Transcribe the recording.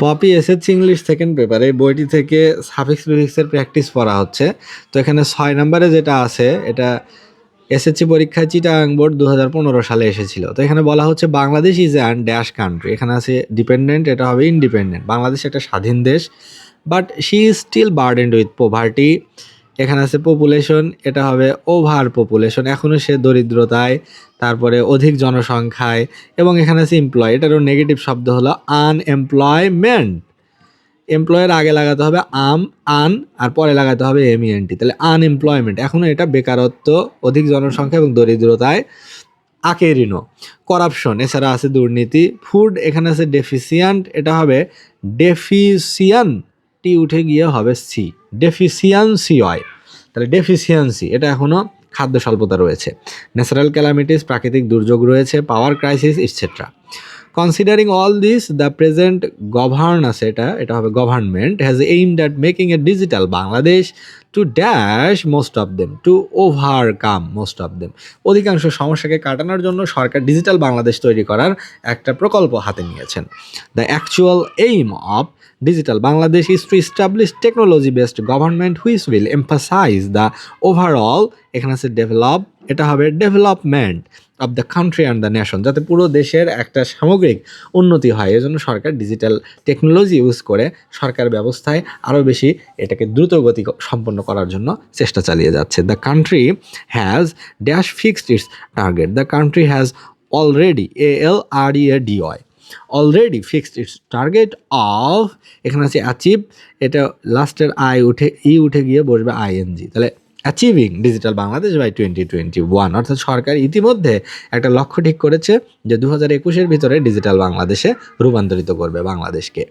Poppy SSC English second paper এই বইটি থেকে সাফিক্স প্রিফিক্সের প্র্যাকটিস পড়া হচ্ছে। তো এখানে 6 নম্বরে যেটা আছে এটা এসএসসি পরীক্ষায় চিটাগাং বোর্ড 2015 সালে এসেছিল। তো এখানে বলা হচ্ছে Bangladesh is an dash country, এখানে আছে ডিপেন্ডেন্ট, এটা হবে ইন্ডিপেন্ডেন্ট। বাংলাদেশ একটা স্বাধীন দেশ, but she is still burdened with poverty. এখানে আছে পপুলেশন, এটা হবে ওভার পপুলেশন, এখনও সে দরিদ্রতায়, তারপরে অধিক জনসংখ্যায়। এবং এখানে আছে এমপ্লয়, এটারও নেগেটিভ শব্দ হলো আনএমপ্লয়মেন্ট। এমপ্লয়ের আগে লাগাতে হবে আন, আর পরে লাগাতে হবে এমইএনটি, তাহলে আনএমপ্লয়মেন্ট, এখনও এটা বেকারত্ব, অধিক জনসংখ্যা এবং দরিদ্রতায় আকে ঋণ। করাপশন, এছাড়া আছে দুর্নীতি। ফুড, এখানে আছে ডেফিসিয়ান্ট, এটা হবে ডেফিসিয়ান, টি উঠে গিয়ে হবে সি, ডেফিসিয়ান্সি হয়, তাহলে ডেফিসিয়ান্সি, এটা এখনও খাদ্য স্বল্পতা রয়েছে। ন্যাচারাল ক্যালামিটিস, প্রাকৃতিক দুর্যোগ রয়েছে, power crisis etcetera. Considering all this, the present governance, এটা হবে government, has aimed at making a digital Bangladesh to dash most of them, to overcome most of them. অধিকাংশ সমস্যাকে কাটানোর জন্য সরকার ডিজিটাল বাংলাদেশ তৈরি করার একটা প্রকল্প হাতে নিয়েছেন। The actual aim of digital Bangladesh is to establish technology based government which will emphasize the overall, এখানে আছে ডেভেলপ, এটা হবে development of the country and the nation, যাতে পুরো দেশের একটা সামগ্রিক উন্নতি হয়। এজন্য সরকার ডিজিটাল টেকনোলজি ইউজ করে সরকার ব্যবস্থায় আরও বেশি এটাকে দ্রুতগতি সম্পন্ন করার জন্য চেষ্টা চালিয়ে যাচ্ছে। The country has dash fixed it's target, the country has already ALREADY already fixed it's target of, এখানে আছে অ্যাচিভ, এটা লাস্টের উঠে গিয়ে বসবে ING, তাহলে অ্যাচিভিং ডিজিটাল বাংলাদেশ বাই 2021, অর্থাৎ সরকার ইতিমধ্যে একটা লক্ষ্য ঠিক করেছে যে 2021-এর ভিতরে ডিজিটাল বাংলাদেশে রূপান্তরিত করবে বাংলাদেশকে।